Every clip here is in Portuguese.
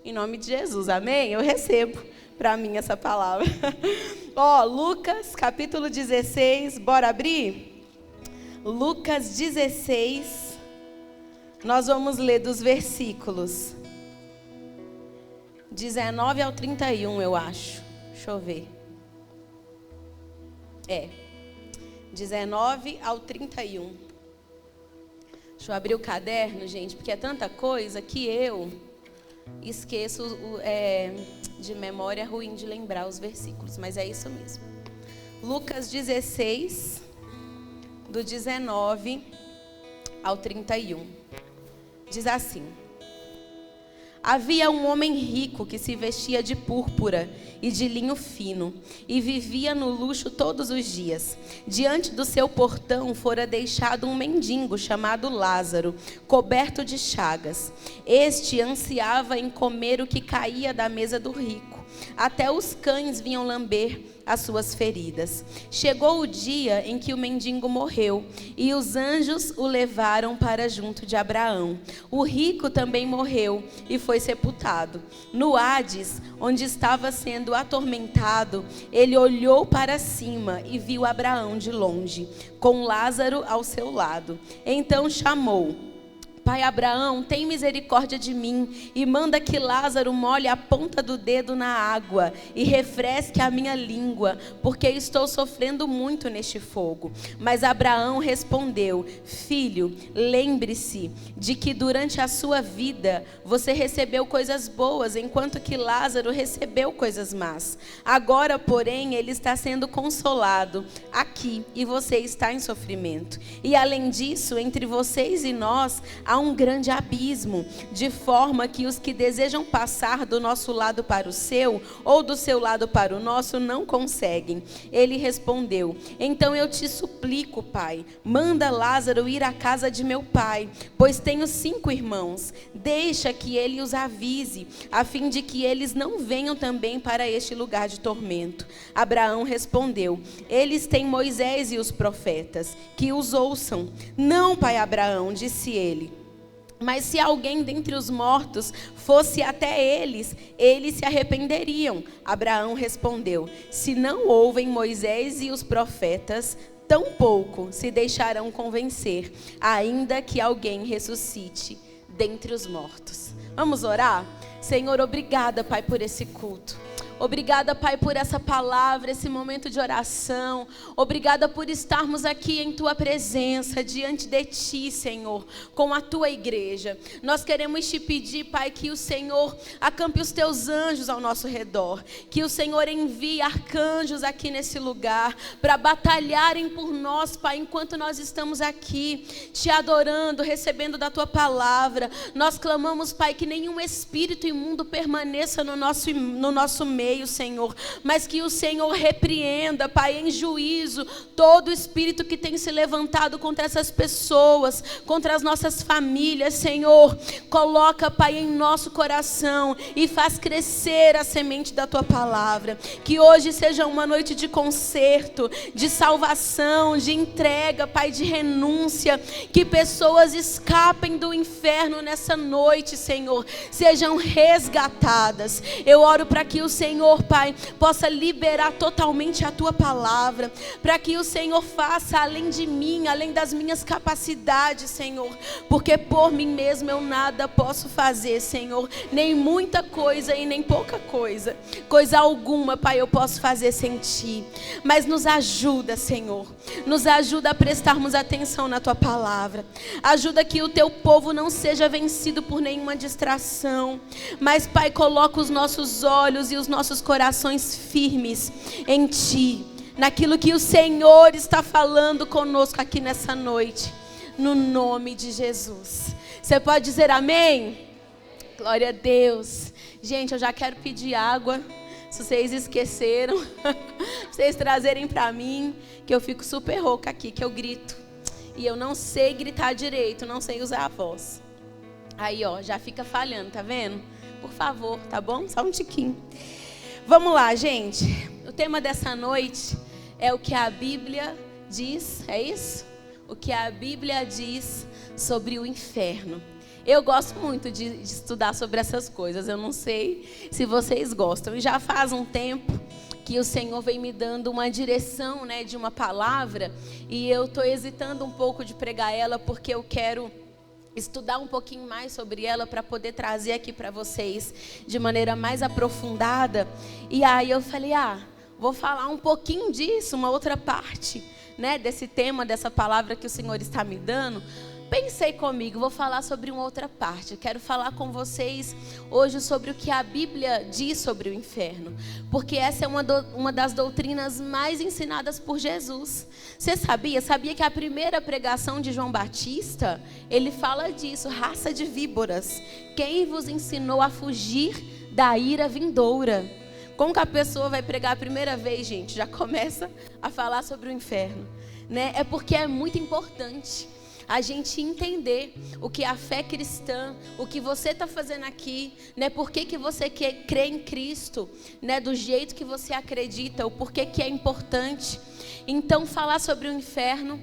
Em nome de Jesus, amém? Eu recebo para mim essa palavra. Lucas capítulo 16, bora abrir? Lucas 16, nós vamos ler dos versículos 19 ao 31, eu acho. Deixa eu ver. 19 ao 31. Deixa eu abrir o caderno, gente, porque é tanta coisa que eu esqueço de memória, ruim de lembrar os versículos, mas é isso mesmo. Lucas 16, do 19 ao 31. Diz assim: Havia um homem rico que se vestia de púrpura e de linho fino e vivia no luxo todos os dias. Diante do seu portão fora deixado um mendigo chamado Lázaro, coberto de chagas. Este ansiava em comer o que caía da mesa do rico. Até os cães vinham lamber as suas feridas. Chegou o dia em que o mendigo morreu e os anjos o levaram para junto de Abraão. O rico também morreu e foi sepultado. No Hades, onde estava sendo atormentado, ele olhou para cima e viu Abraão de longe, com Lázaro ao seu lado. Então chamou: Pai Abraão, tem misericórdia de mim e manda que Lázaro molhe a ponta do dedo na água e refresque a minha língua, porque estou sofrendo muito neste fogo. Mas Abraão respondeu: Filho, lembre-se de que durante a sua vida você recebeu coisas boas, enquanto que Lázaro recebeu coisas más. Agora, porém, ele está sendo consolado aqui e você está em sofrimento. E além disso, entre vocês e nós há um grande abismo, de forma que os que desejam passar do nosso lado para o seu, ou do seu lado para o nosso, não conseguem. Ele respondeu: Então eu te suplico, pai, manda Lázaro ir à casa de meu pai, pois tenho 5 irmãos. Deixa que ele os avise, a fim de que eles não venham também para este lugar de tormento. Abraão respondeu: Eles têm Moisés e os profetas, que os ouçam. Não, pai Abraão, disse ele. Mas se alguém dentre os mortos fosse até eles, eles se arrependeriam. Abraão respondeu: Se não ouvem Moisés e os profetas, tampouco se deixarão convencer, ainda que alguém ressuscite dentre os mortos. Vamos orar? Senhor, obrigada, Pai, por esse culto. Obrigada, Pai, por essa palavra, esse momento de oração. Obrigada por estarmos aqui em Tua presença, diante de Ti, Senhor, com a Tua igreja. Nós queremos Te pedir, Pai, que o Senhor acampe os Teus anjos ao nosso redor. Que o Senhor envie arcanjos aqui nesse lugar, para batalharem por nós, Pai, enquanto nós estamos aqui, Te adorando, recebendo da Tua palavra. Nós clamamos, Pai, que nenhum espírito imundo permaneça no nosso meio, Senhor, mas que o Senhor repreenda, Pai, em juízo, todo espírito que tem se levantado contra essas pessoas, contra as nossas famílias, Senhor. Coloca, Pai, em nosso coração e faz crescer a semente da Tua palavra. Que hoje seja uma noite de conserto, de salvação, de entrega, Pai, de renúncia. Que pessoas escapem do inferno nessa noite, Senhor, sejam resgatadas. Eu oro para que o Senhor, Pai, possa liberar totalmente a Tua palavra, para que o Senhor faça além de mim, além das minhas capacidades, Senhor, porque por mim mesmo eu nada posso fazer, Senhor, nem muita coisa e nem pouca coisa, coisa alguma, Pai, eu posso fazer sem Ti. Mas nos ajuda, Senhor, nos ajuda a prestarmos atenção na Tua palavra. Ajuda que o Teu povo não seja vencido por nenhuma distração, mas, Pai, coloca os nossos olhos e os nossos corações firmes em Ti, naquilo que o Senhor está falando conosco aqui nessa noite, no nome de Jesus. Você pode dizer amém? Glória a Deus. Gente, eu já quero pedir água, se vocês esqueceram, vocês trazerem para mim, que eu fico super rouca aqui, que eu grito, e eu não sei gritar direito, não sei usar a voz. Aí, ó, já fica falhando, tá vendo? Por favor, tá bom? Só um tiquinho. Vamos lá, gente. O tema dessa noite é o que a Bíblia diz, é isso? O que a Bíblia diz sobre o inferno. Eu gosto muito de estudar sobre essas coisas. Eu não sei se vocês gostam. E já faz um tempo que o Senhor vem me dando uma direção, né, de uma palavra. E eu estou hesitando um pouco de pregar ela, porque eu quero estudar um pouquinho mais sobre ela para poder trazer aqui para vocês de maneira mais aprofundada. E aí eu falei, vou falar um pouquinho disso, uma outra parte, né, desse tema, dessa palavra que o Senhor está me dando. Pensei comigo, vou falar sobre uma outra parte. Quero falar com vocês hoje sobre o que a Bíblia diz sobre o inferno. Porque essa é uma das doutrinas mais ensinadas por Jesus. Você sabia? Sabia que a primeira pregação de João Batista, ele fala disso, raça de víboras. Quem vos ensinou a fugir da ira vindoura? Como que a pessoa vai pregar a primeira vez, gente? Já começa a falar sobre o inferno, né? É porque é muito importante a gente entender o que é a fé cristã, o que você está fazendo aqui, né? Por que você crê em Cristo, né? Do jeito que você acredita, o porquê que é importante. Então, falar sobre o inferno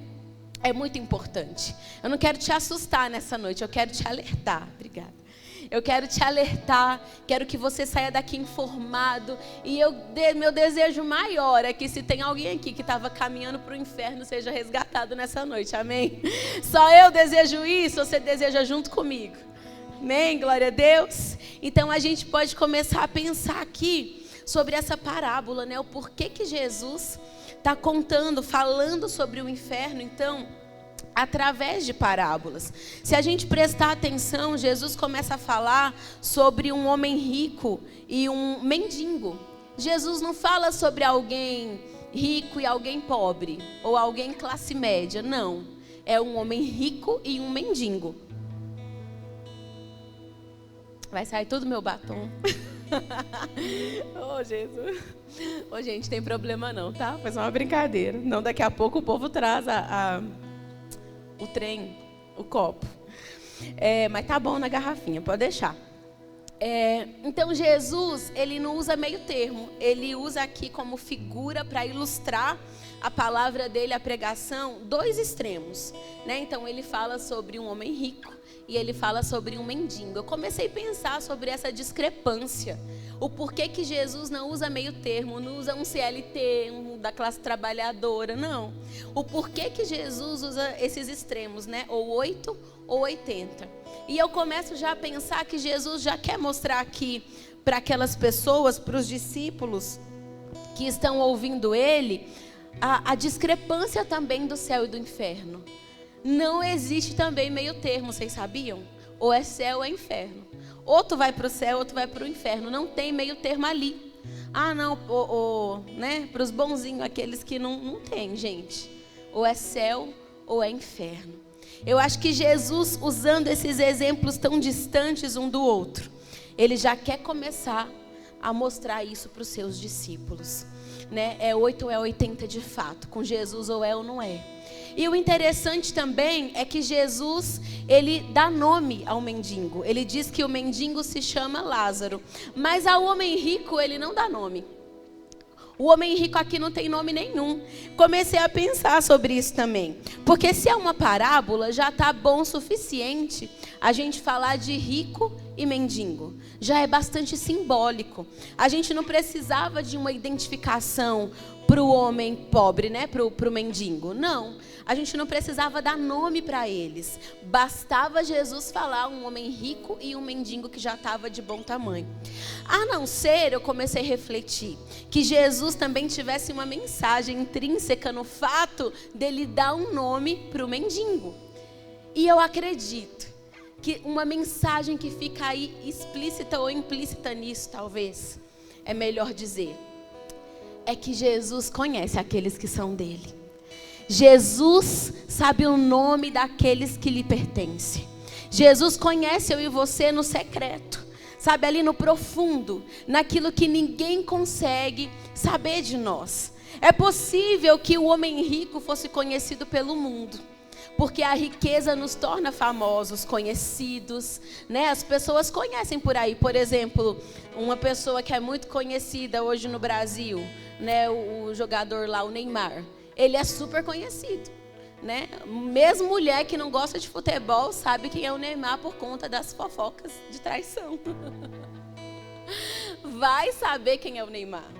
é muito importante. Eu não quero te assustar nessa noite, eu quero te alertar. Obrigada. Eu quero te alertar, quero que você saia daqui informado. E meu desejo maior é que se tem alguém aqui que estava caminhando para o inferno, seja resgatado nessa noite, amém? Só eu desejo isso, você deseja junto comigo? Amém, glória a Deus. Então a gente pode começar a pensar aqui sobre essa parábola, né? O porquê que Jesus está contando, falando sobre o inferno, então, através de parábolas. Se a gente prestar atenção, Jesus começa a falar sobre um homem rico e um mendigo. Jesus não fala sobre alguém rico e alguém pobre, ou alguém classe média, não. É um homem rico e um mendigo. Vai sair todo meu batom. Oh, Jesus. Oh, gente, tem problema não, tá? Foi só uma brincadeira. Não, daqui a pouco o povo traz o trem, o copo. Mas tá bom na garrafinha, pode deixar. Então Jesus, ele não usa meio termo. Ele usa aqui como figura para ilustrar a palavra dele, a pregação, dois extremos, né? Então ele fala sobre um homem rico e ele fala sobre um mendigo. Eu comecei a pensar sobre essa discrepância. O porquê que Jesus não usa meio termo, não usa um CLT, um da classe trabalhadora, não. O porquê que Jesus usa esses extremos, né? Ou 8 ou 80. E eu começo já a pensar que Jesus já quer mostrar aqui para aquelas pessoas, para os discípulos que estão ouvindo ele, a discrepância também do céu e do inferno. Não existe também meio termo, vocês sabiam? Ou é céu ou é inferno. Ou tu vai para o céu ou tu vai para o inferno. Não tem meio termo ali. Não, né? Para os bonzinhos, aqueles que não tem, gente. Ou é céu ou é inferno. Eu acho que Jesus, usando esses exemplos tão distantes um do outro, ele já quer começar a mostrar isso para os seus discípulos, né? É 8 ou é 80 de fato. Com Jesus ou é ou não é. E o interessante também é que Jesus, ele dá nome ao mendigo. Ele diz que o mendigo se chama Lázaro. Mas ao homem rico, ele não dá nome. O homem rico aqui não tem nome nenhum. Comecei a pensar sobre isso também. Porque se é uma parábola, já está bom o suficiente a gente falar de rico e mendigo. Já é bastante simbólico. A gente não precisava de uma identificação para o homem pobre, né? Para o mendigo. Não. A gente não precisava dar nome para eles. Bastava Jesus falar um homem rico e um mendigo que já estava de bom tamanho. A não ser, eu comecei a refletir, que Jesus também tivesse uma mensagem intrínseca no fato dele dar um nome para o mendigo. E eu acredito que uma mensagem que fica aí explícita ou implícita nisso, talvez, é melhor dizer, é que Jesus conhece aqueles que são dele. Jesus sabe o nome daqueles que lhe pertencem. Jesus conhece eu e você no secreto, sabe, ali no profundo, naquilo que ninguém consegue saber de nós. É possível que o homem rico fosse conhecido pelo mundo, porque a riqueza nos torna famosos, conhecidos, né? As pessoas conhecem por aí. Por exemplo, uma pessoa que é muito conhecida hoje no Brasil, né? O jogador lá, o Neymar. Ele é super conhecido, né? Mesmo mulher que não gosta de futebol sabe quem é o Neymar por conta das fofocas de traição. Vai saber quem é o Neymar.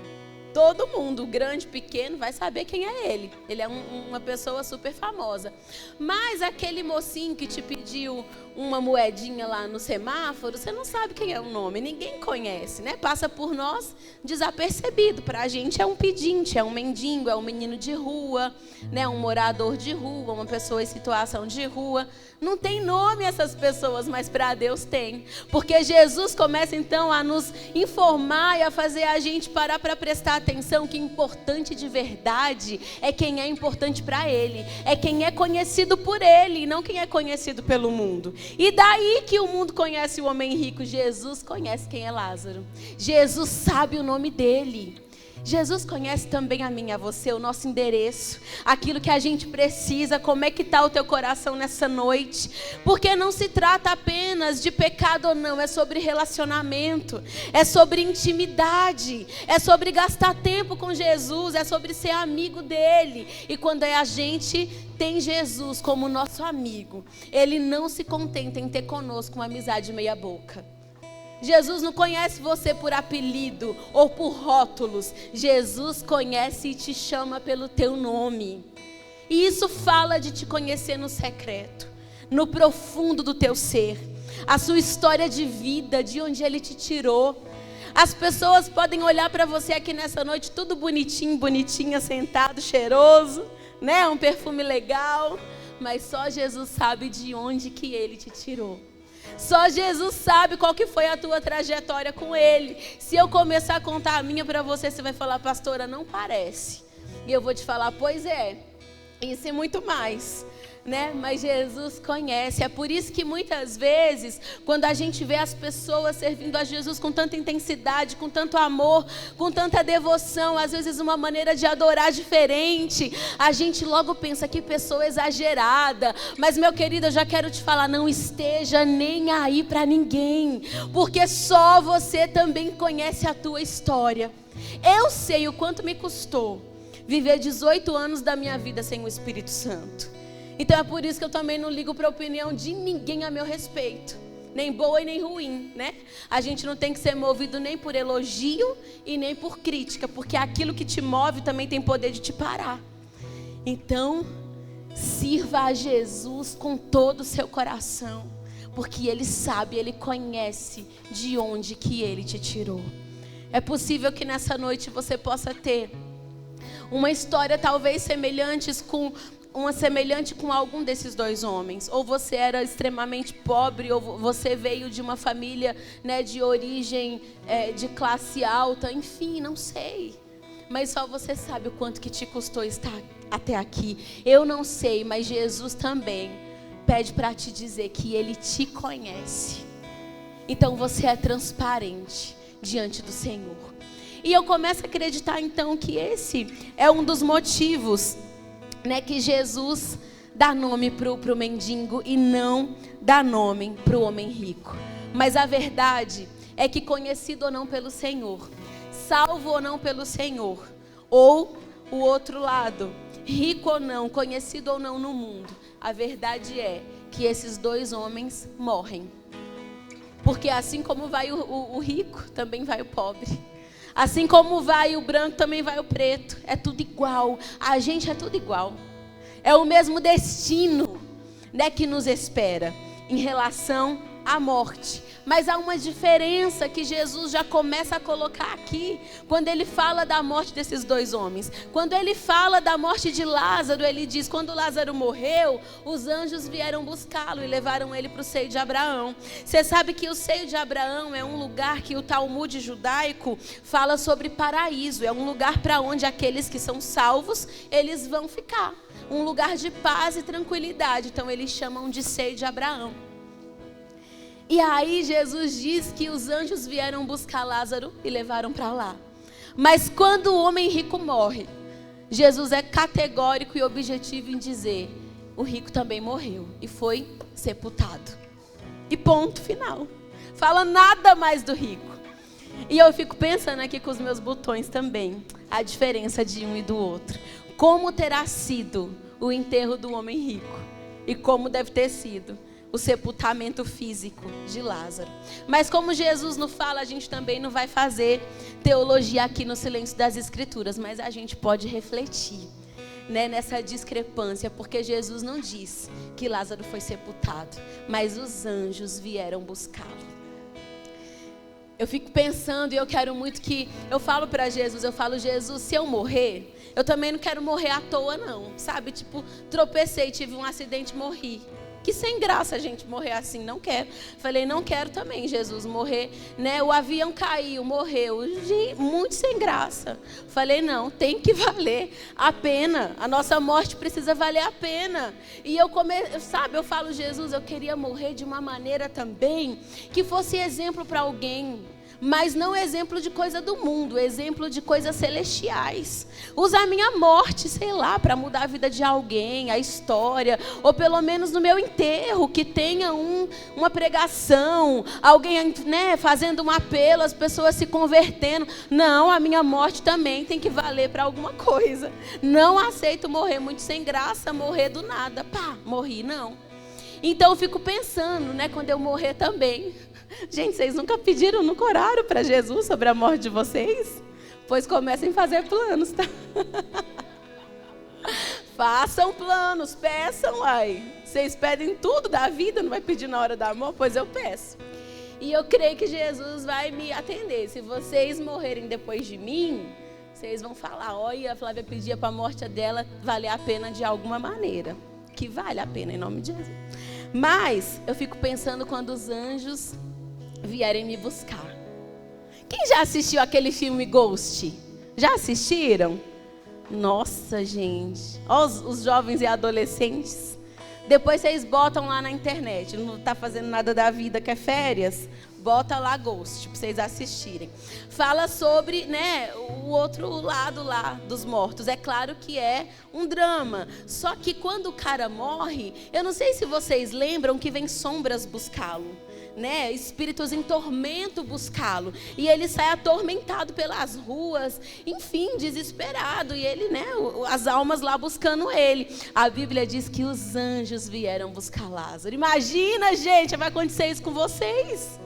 Todo mundo, grande, pequeno, vai saber quem é ele. Ele é uma pessoa super famosa. Mas aquele mocinho que te pediu uma moedinha lá no semáforo, você não sabe quem é o nome, ninguém conhece, né? Passa por nós desapercebido. Para a gente é um pedinte, é um mendigo, é um menino de rua, né? Um morador de rua, uma pessoa em situação de rua. Não tem nome essas pessoas, mas para Deus tem. Porque Jesus começa então a nos informar e a fazer a gente parar para prestar atenção que importante de verdade é quem é importante para Ele. É quem é conhecido por Ele, e não quem é conhecido pelo mundo. E daí que o mundo conhece o homem rico. Jesus conhece quem é Lázaro. Jesus sabe o nome dele. Jesus conhece também a mim e a você, o nosso endereço, aquilo que a gente precisa, como é que está o teu coração nessa noite. Porque não se trata apenas de pecado ou não, é sobre relacionamento, é sobre intimidade, é sobre gastar tempo com Jesus, é sobre ser amigo dele. E quando a gente tem Jesus como nosso amigo, ele não se contenta em ter conosco uma amizade meia boca. Jesus não conhece você por apelido ou por rótulos. Jesus conhece e te chama pelo teu nome. E isso fala de te conhecer no secreto, no profundo do teu ser. A sua história de vida, de onde Ele te tirou. As pessoas podem olhar para você aqui nessa noite, tudo bonitinho, bonitinha, sentado, cheiroso, né? Um perfume legal. Mas só Jesus sabe de onde que Ele te tirou. Só Jesus sabe qual que foi a tua trajetória com Ele. Se eu começar a contar a minha para você, você vai falar, pastora, não parece. E eu vou te falar, pois é, isso e muito mais, né? Mas Jesus conhece. É por isso que muitas vezes, quando a gente vê as pessoas servindo a Jesus com tanta intensidade, com tanto amor, com tanta devoção, às vezes uma maneira de adorar diferente, a gente logo pensa, que pessoa exagerada. Mas meu querido, eu já quero te falar, não esteja nem aí para ninguém, porque só você também conhece a tua história. Eu sei o quanto me custou viver 18 anos da minha vida sem o Espírito Santo. Então é por isso que eu também não ligo para a opinião de ninguém a meu respeito. Nem boa e nem ruim, né? A gente não tem que ser movido nem por elogio e nem por crítica. Porque aquilo que te move também tem poder de te parar. Então, sirva a Jesus com todo o seu coração. Porque Ele sabe, Ele conhece de onde que Ele te tirou. É possível que nessa noite você possa ter uma história talvez semelhante com algum desses dois homens. Ou você era extremamente pobre, ou você veio de uma família, né, de origem de classe alta. Enfim, não sei. Mas só você sabe o quanto que te custou estar até aqui. Eu não sei, mas Jesus também pede para te dizer que Ele te conhece. Então você é transparente diante do Senhor. E eu começo a acreditar então que esse é um dos motivos, né, que Jesus dá nome pro mendigo e não dá nome pro homem rico. Mas a verdade é que conhecido ou não pelo Senhor, salvo ou não pelo Senhor, ou o outro lado, rico ou não, conhecido ou não no mundo, a verdade é que esses dois homens morrem. Porque assim como vai o rico, também vai o pobre. Assim como vai o branco, também vai o preto. É tudo igual. A gente é tudo igual. É o mesmo destino, né, que nos espera em relação à morte. Mas há uma diferença que Jesus já começa a colocar aqui, quando Ele fala da morte desses dois homens. Quando Ele fala da morte de Lázaro, Ele diz, quando Lázaro morreu, os anjos vieram buscá-lo e levaram ele para o seio de Abraão. Você sabe que o seio de Abraão é um lugar que o Talmud judaico fala sobre paraíso. É um lugar para onde aqueles que são salvos, eles vão ficar. Um lugar de paz e tranquilidade. Então eles chamam de seio de Abraão. E aí Jesus diz que os anjos vieram buscar Lázaro e levaram para lá. Mas quando o homem rico morre, Jesus é categórico e objetivo em dizer, o rico também morreu e foi sepultado. E ponto final. Fala nada mais do rico. E eu fico pensando aqui com os meus botões também, a diferença de um e do outro. Como terá sido o enterro do homem rico e como deve ter sido o sepultamento físico de Lázaro. Mas como Jesus não fala, a gente também não vai fazer teologia aqui no silêncio das Escrituras, mas a gente pode refletir, né, nessa discrepância, porque Jesus não diz que Lázaro foi sepultado, mas os anjos vieram buscá-lo. Eu fico pensando e eu quero muito que, eu falo para Jesus, Jesus, se eu morrer, eu também não quero morrer à toa não, sabe? Tipo, tropecei, tive um acidente, morri. Que sem graça a gente morrer assim, não quero. Falei, não quero também, Jesus, morrer, né? O avião caiu, morreu, muito sem graça. Falei, não, tem que valer a pena. A nossa morte precisa valer a pena. E eu falo, Jesus, eu queria morrer de uma maneira também que fosse exemplo para alguém. Mas não exemplo de coisa do mundo, exemplo de coisas celestiais. Usa a minha morte, sei lá, para mudar a vida de alguém, a história, ou pelo menos no meu enterro, que tenha uma pregação, alguém, né, fazendo um apelo, as pessoas se convertendo. Não, a minha morte também tem que valer para alguma coisa. Não aceito morrer muito sem graça, morrer do nada. Pá, morri, não. Então eu fico pensando, né, quando eu morrer também. Gente, vocês nunca pediram, nunca oraram para Jesus sobre a morte de vocês? Pois comecem a fazer planos, tá? Façam planos, peçam, ai. Vocês pedem tudo da vida, não vai pedir na hora da morte? Pois eu peço. E eu creio que Jesus vai me atender. Se vocês morrerem depois de mim, vocês vão falar, olha, a Flávia pedia para a morte dela valer a pena de alguma maneira. Que vale a pena, em nome de Jesus. Mas eu fico pensando quando os anjos vierem me buscar. Quem já assistiu aquele filme Ghost? Já assistiram? Nossa, gente. Ó, os jovens e adolescentes. Depois vocês botam lá na internet. Não está fazendo nada da vida, que é férias? Bota lá Ghost, para vocês assistirem. Fala sobre, né, o outro lado lá dos mortos. É claro que é um drama. Só que quando o cara morre, eu não sei se vocês lembram que vem sombras buscá-lo, né? Espíritos em tormento buscá-lo. E ele sai atormentado pelas ruas, enfim, desesperado. E ele, né, as almas lá buscando ele. A Bíblia diz que os anjos vieram buscar Lázaro. Imagina, gente, vai acontecer isso com vocês.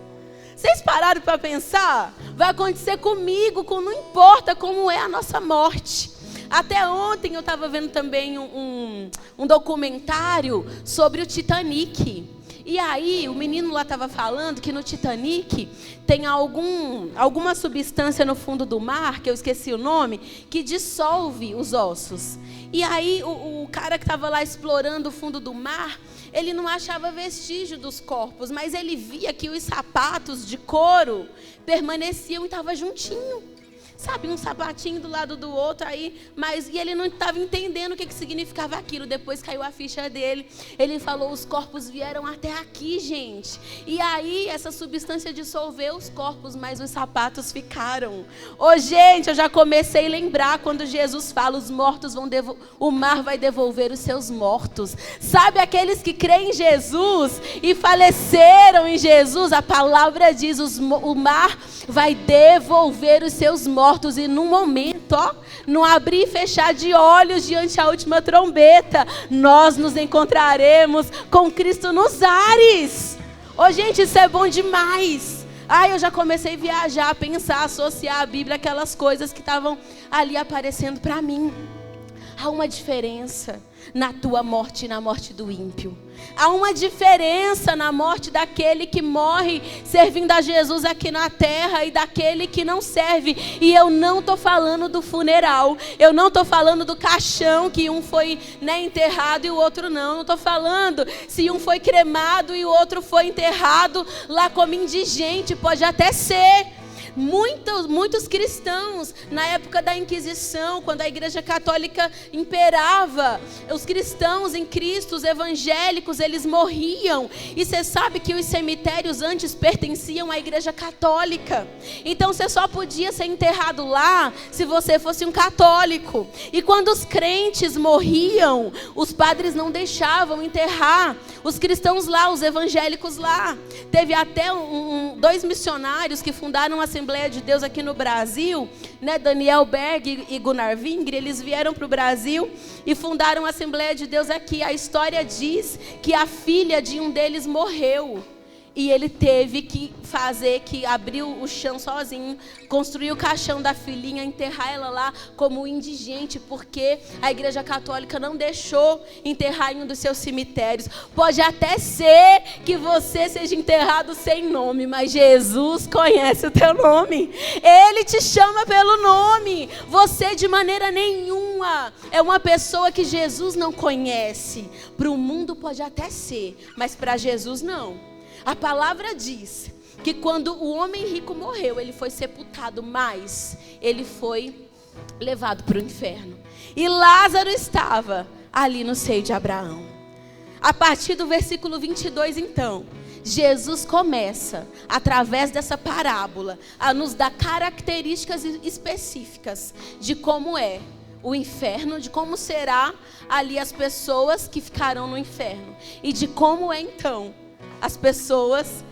Vocês pararam para pensar? Vai acontecer comigo, não importa como é a nossa morte. Até ontem eu estava vendo também um documentário sobre o Titanic. E aí o menino lá estava falando que no Titanic tem alguma substância no fundo do mar, que eu esqueci o nome, que dissolve os ossos. E aí o cara que estava lá explorando o fundo do mar, ele não achava vestígio dos corpos, mas ele via que os sapatos de couro permaneciam e estavam juntinho. Sabe, um sapatinho do lado do outro aí, e ele não estava entendendo o que significava aquilo. Depois caiu a ficha dele. Ele falou, os corpos vieram até aqui, gente. E aí essa substância dissolveu os corpos, mas os sapatos ficaram. Ô, gente, eu já comecei a lembrar quando Jesus fala, os mortos o mar vai devolver os seus mortos. Sabe, aqueles que creem em Jesus e faleceram em Jesus, a palavra diz, o mar vai devolver os seus mortos. E num momento, ó, no abrir e fechar de olhos diante da última trombeta, nós nos encontraremos com Cristo nos ares. Ô, gente, isso é bom demais. Eu já comecei a viajar, a pensar, associar a Bíblia àquelas coisas que estavam ali aparecendo para mim. Há uma diferença na tua morte e na morte do ímpio. Há uma diferença na morte daquele que morre servindo a Jesus aqui na terra e daquele que não serve. E eu não estou falando do funeral. Eu não estou falando do caixão que um foi, né, enterrado e o outro não. Não estou falando se um foi cremado e o outro foi enterrado lá como indigente. Pode até ser. Muitos cristãos, na época da Inquisição, quando a Igreja Católica imperava, os cristãos em Cristo, os evangélicos, eles morriam. E você sabe que os cemitérios antes pertenciam à Igreja Católica. Então você só podia ser enterrado lá se você fosse um católico. E quando os crentes morriam, os padres não deixavam enterrar os cristãos lá, os evangélicos lá. Teve até dois missionários que fundaram a Assembleia Assembleia de Deus aqui no Brasil, né? Daniel Berg e Gunnar Wingre, eles vieram para o Brasil e fundaram a Assembleia de Deus aqui. A história diz que a filha de um deles morreu. E ele teve que abrir o chão sozinho, construir o caixão da filhinha, enterrar ela lá como indigente, porque a Igreja Católica não deixou enterrar em um dos seus cemitérios. Pode até ser que você seja enterrado sem nome, mas Jesus conhece o teu nome. Ele te chama pelo nome. Você de maneira nenhuma é uma pessoa que Jesus não conhece. Para o mundo pode até ser, mas para Jesus não. A palavra diz que quando o homem rico morreu, ele foi sepultado, mas ele foi levado para o inferno. E Lázaro estava ali no seio de Abraão. A partir do versículo 22, então, Jesus começa, através dessa parábola, a nos dar características específicas de como é o inferno, de como será ali as pessoas que ficarão no inferno. E de como é, então, as pessoas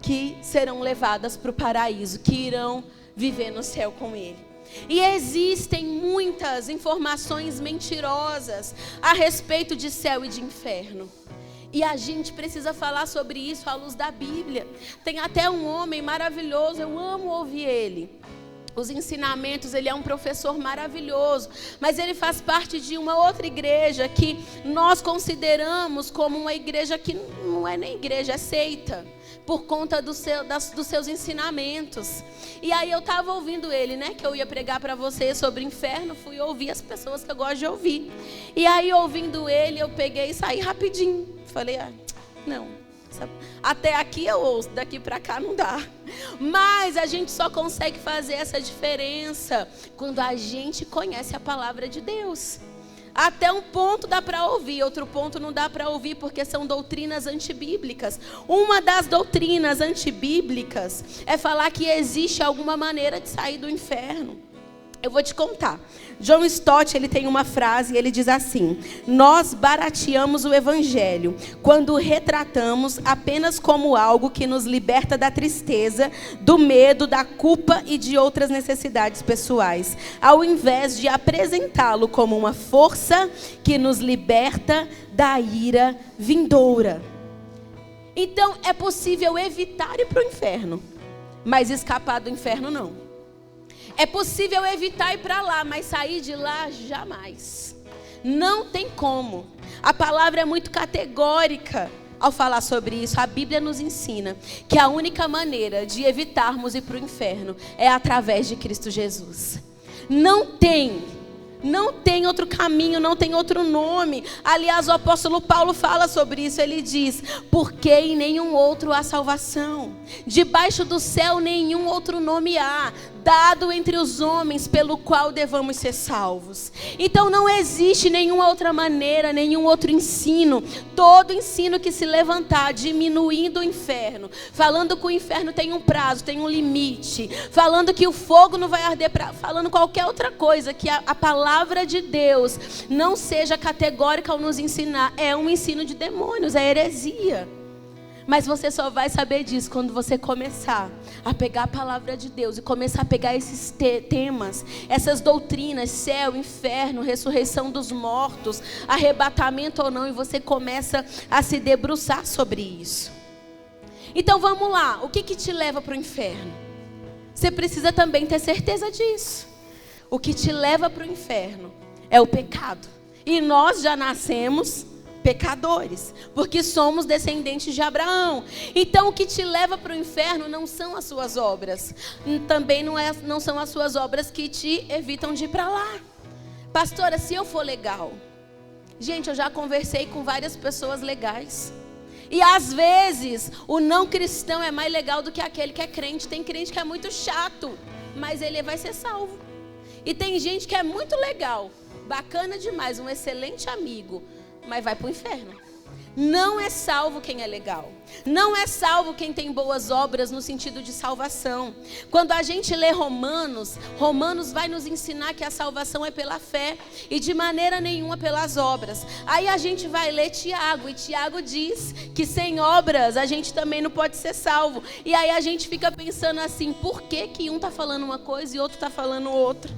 que serão levadas para o paraíso, que irão viver no céu com Ele. E existem muitas informações mentirosas a respeito de céu e de inferno. E a gente precisa falar sobre isso à luz da Bíblia. Tem até um homem maravilhoso, eu amo ouvir ele. Os ensinamentos, ele é um professor maravilhoso, mas ele faz parte de uma outra igreja que nós consideramos como uma igreja que não é nem igreja, é seita, por conta dos seus ensinamentos. E aí eu estava ouvindo ele, né, que eu ia pregar para vocês sobre inferno, fui ouvir as pessoas que eu gosto de ouvir. E aí ouvindo ele, eu peguei e saí rapidinho. Falei, não. Até aqui eu ouço, daqui para cá não dá. Mas a gente só consegue fazer essa diferença quando a gente conhece a palavra de Deus. Até um ponto dá para ouvir, outro ponto não dá para ouvir, porque são doutrinas antibíblicas. Uma das doutrinas antibíblicas é falar que existe alguma maneira de sair do inferno. Eu vou te contar. John Stott, ele tem uma frase, ele diz assim: nós barateamos o evangelho quando o retratamos apenas como algo que nos liberta da tristeza, do medo, da culpa e de outras necessidades pessoais, ao invés de apresentá-lo como uma força que nos liberta da ira vindoura. Então, é possível evitar ir para o inferno, mas escapar do inferno não. É possível evitar ir para lá, mas sair de lá jamais. Não tem como. A palavra é muito categórica ao falar sobre isso. A Bíblia nos ensina que a única maneira de evitarmos ir para o inferno é através de Cristo Jesus. Não tem outro caminho, não tem outro nome. Aliás, o apóstolo Paulo fala sobre isso. Ele diz: porque em nenhum outro há salvação. Debaixo do céu nenhum outro nome há, dado entre os homens, pelo qual devamos ser salvos. Então não existe nenhuma outra maneira, nenhum outro ensino. Todo ensino que se levantar diminuindo o inferno, falando que o inferno tem um prazo, tem um limite, falando que o fogo não vai arder, falando qualquer outra coisa, que a palavra de Deus não seja categórica ao nos ensinar, é um ensino de demônios, é heresia. Mas você só vai saber disso quando você começar a pegar a palavra de Deus e começar a pegar esses temas, essas doutrinas, céu, inferno, ressurreição dos mortos, arrebatamento ou não, e você começa a se debruçar sobre isso. Então vamos lá, o que te leva para o inferno? Você precisa também ter certeza disso. O que te leva para o inferno é o pecado. E nós já nascemos pecadores, porque somos descendentes de Abraão. Então o que te leva para o inferno não são as suas obras. Também não são as suas obras que te evitam de ir para lá. Pastora, se eu for legal. Gente, eu já conversei com várias pessoas legais. E às vezes o não cristão é mais legal do que aquele que é crente. Tem crente que é muito chato, mas ele vai ser salvo. E tem gente que é muito legal, bacana demais, um excelente amigo, mas vai para o inferno. Não é salvo quem é legal. Não é salvo quem tem boas obras no sentido de salvação. Quando a gente lê Romanos, Romanos vai nos ensinar que a salvação é pela fé e de maneira nenhuma pelas obras. Aí a gente vai ler Tiago e Tiago diz que sem obras a gente também não pode ser salvo. E aí a gente fica pensando assim, por que que um está falando uma coisa e outro está falando outra?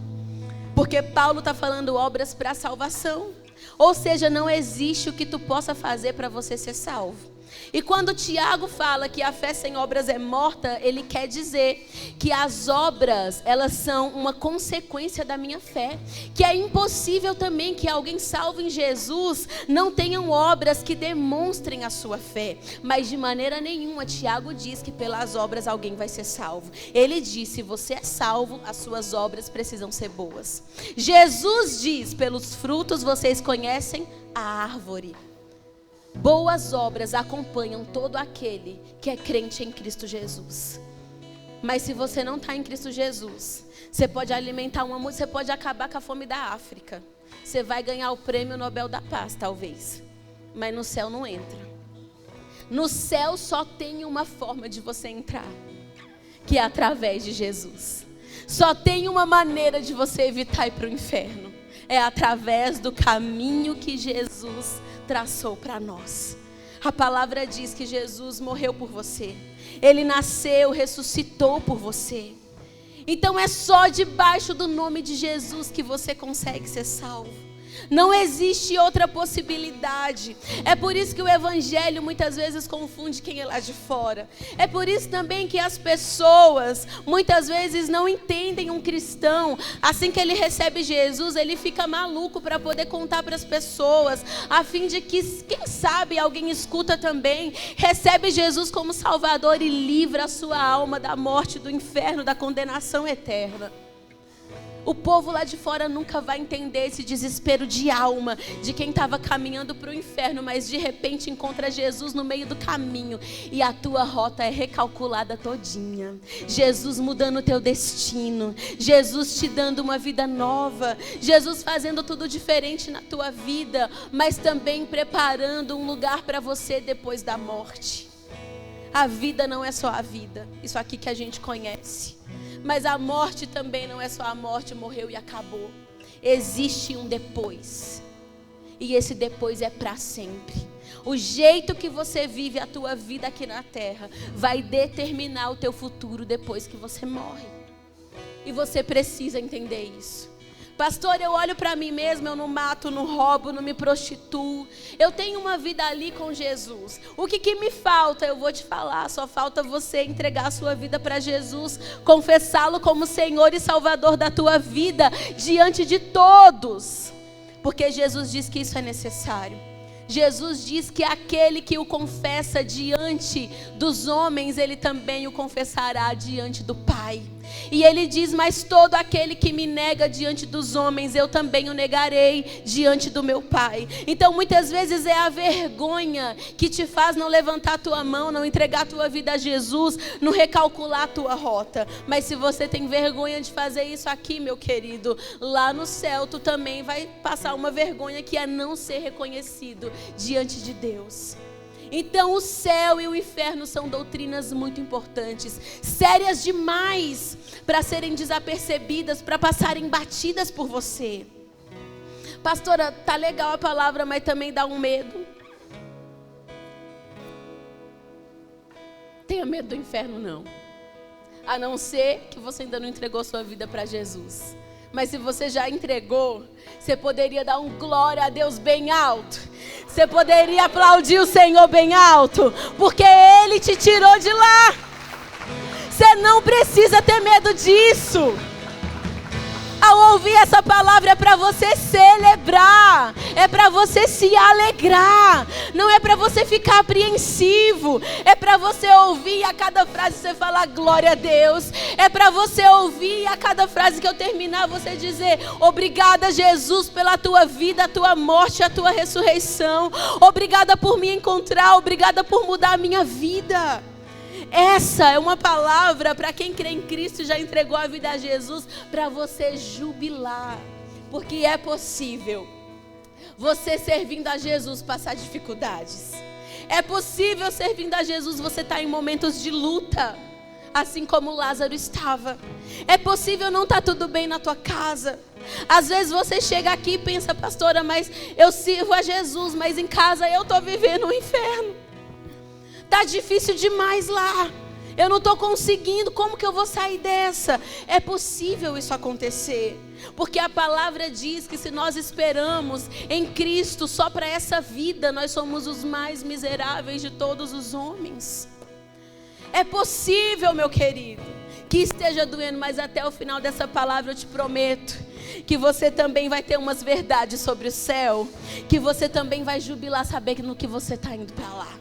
Porque Paulo está falando obras para salvação. Ou seja, não existe o que tu possa fazer para você ser salvo. E quando Tiago fala que a fé sem obras é morta, ele quer dizer que as obras, elas são uma consequência da minha fé. Que é impossível também que alguém salvo em Jesus não tenham obras que demonstrem a sua fé. Mas de maneira nenhuma, Tiago diz que pelas obras alguém vai ser salvo. Ele diz, se você é salvo, as suas obras precisam ser boas. Jesus diz, pelos frutos vocês conhecem a árvore. Boas obras acompanham todo aquele que é crente em Cristo Jesus. Mas se você não está em Cristo Jesus, você pode alimentar você pode acabar com a fome da África. Você vai ganhar o prêmio Nobel da Paz, talvez. Mas no céu não entra. No céu só tem uma forma de você entrar, que é através de Jesus. Só tem uma maneira de você evitar ir para o inferno. É através do caminho que Jesus traçou para nós. A palavra diz que Jesus morreu por você. Ele nasceu, ressuscitou por você. Então é só debaixo do nome de Jesus que você consegue ser salvo. Não existe outra possibilidade. É por isso que o evangelho muitas vezes confunde quem é lá de fora. É por isso também que as pessoas muitas vezes não entendem um cristão. Assim que ele recebe Jesus, ele fica maluco para poder contar para as pessoas, a fim de que, quem sabe, alguém escuta também, recebe Jesus como Salvador e livra a sua alma da morte, do inferno, da condenação eterna. O povo lá de fora nunca vai entender esse desespero de alma de quem estava caminhando para o inferno, mas de repente encontra Jesus no meio do caminho e a tua rota é recalculada todinha. Jesus mudando o teu destino, Jesus te dando uma vida nova, Jesus fazendo tudo diferente na tua vida, mas também preparando um lugar para você depois da morte. A vida não é só a vida, isso aqui que a gente conhece. Mas a morte também não é só a morte, morreu e acabou. Existe um depois. E esse depois é para sempre. O jeito que você vive a tua vida aqui na terra vai determinar o teu futuro depois que você morre. E você precisa entender isso. Pastor, eu olho para mim mesmo, eu não mato, não roubo, não me prostituo. Eu tenho uma vida ali com Jesus. O que me falta? Eu vou te falar. Só falta você entregar a sua vida para Jesus, confessá-lo como Senhor e Salvador da tua vida diante de todos. Porque Jesus diz que isso é necessário. Jesus diz que aquele que o confessa diante dos homens, ele também o confessará diante do Pai. E ele diz, mas todo aquele que me nega diante dos homens, eu também o negarei diante do meu Pai. Então muitas vezes é a vergonha que te faz não levantar a tua mão, não entregar a tua vida a Jesus, não recalcular a tua rota. Mas se você tem vergonha de fazer isso aqui, meu querido, lá no céu tu também vai passar uma vergonha, que é não ser reconhecido diante de Deus. Então o céu e o inferno são doutrinas muito importantes, sérias demais para serem desapercebidas, para passarem batidas por você. Pastora, tá legal a palavra, mas também dá um medo. Tenha medo do inferno não, a não ser que você ainda não entregou sua vida para Jesus. Mas se você já entregou, você poderia dar um glória a Deus bem alto. Você poderia aplaudir o Senhor bem alto, porque Ele te tirou de lá. Você não precisa ter medo disso. Ao ouvir essa palavra é para você celebrar, é para você se alegrar, não é para você ficar apreensivo, é para você ouvir e a cada frase você falar glória a Deus, é para você ouvir e a cada frase que eu terminar você dizer obrigada Jesus pela tua vida, a tua morte, a tua ressurreição, obrigada por me encontrar, obrigada por mudar a minha vida. Essa é uma palavra para quem crê em Cristo e já entregou a vida a Jesus, para você jubilar, porque é possível. você servindo a Jesus passar dificuldades. É possível servindo a Jesus você estar em momentos de luta, assim como Lázaro estava. É possível não estar tudo bem na tua casa. Às vezes você chega aqui e pensa, pastora, mas eu sirvo a Jesus, mas em casa eu estou vivendo um inferno. Está difícil demais lá. Eu não estou conseguindo, como que eu vou sair dessa? É possível isso acontecer. Porque a palavra diz que se nós esperamos em Cristo só para essa vida, nós somos os mais miseráveis de todos os homens. É possível, meu querido, que esteja doendo, mas até o final dessa palavra eu te prometo que você também vai ter umas verdades sobre o céu, que você também vai jubilar sabendo no que você está indo para lá.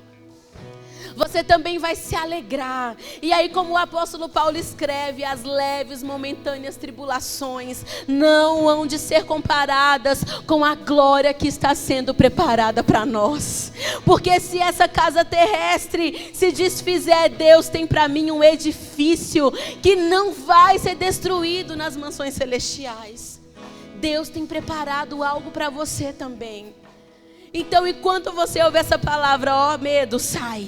Você também vai se alegrar. E aí, como o apóstolo Paulo escreve, as leves, momentâneas tribulações não hão de ser comparadas com a glória que está sendo preparada para nós. Porque se essa casa terrestre se desfizer, Deus tem para mim um edifício que não vai ser destruído nas mansões celestiais. Deus tem preparado algo para você também. Então, enquanto você ouve essa palavra, ó medo, sai.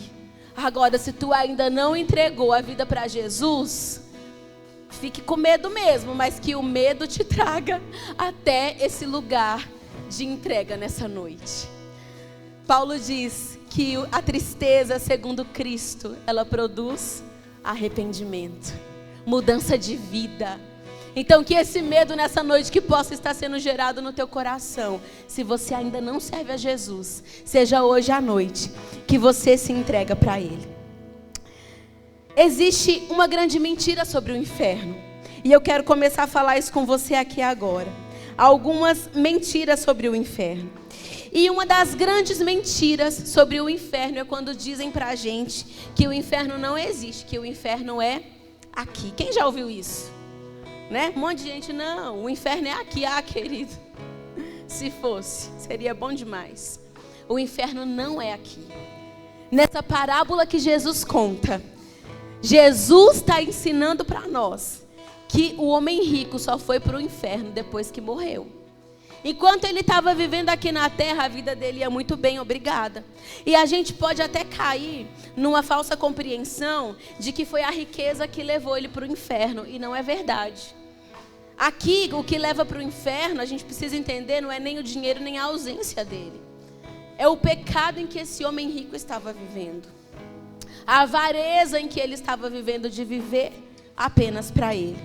Agora, se tu ainda não entregou a vida para Jesus, fique com medo mesmo, mas que o medo te traga até esse lugar de entrega nessa noite. Paulo diz que a tristeza, segundo Cristo, ela produz arrependimento, mudança de vida. Então que esse medo nessa noite que possa estar sendo gerado no teu coração, se você ainda não serve a Jesus, seja hoje à noite que você se entrega para Ele. Existe uma grande mentira sobre o inferno, e eu quero começar a falar isso com você aqui agora. Algumas mentiras sobre o inferno. E uma das grandes mentiras sobre o inferno é quando dizem pra gente que o inferno não existe, que o inferno é aqui. Quem já ouviu isso? Né? Um monte de gente, não, o inferno é aqui. Ah, querido, se fosse, seria bom demais. O inferno não é aqui. Nessa parábola que Jesus conta, Jesus está ensinando para nós que o homem rico só foi para o inferno depois que morreu. Enquanto ele estava vivendo aqui na terra, a vida dele ia muito bem, obrigada. E a gente pode até cair numa falsa compreensão de que foi a riqueza que levou ele para o inferno. E não é verdade. Aqui, o que leva para o inferno, a gente precisa entender, não é nem o dinheiro, nem a ausência dele. É o pecado em que esse homem rico estava vivendo. A avareza em que ele estava vivendo de viver apenas para ele.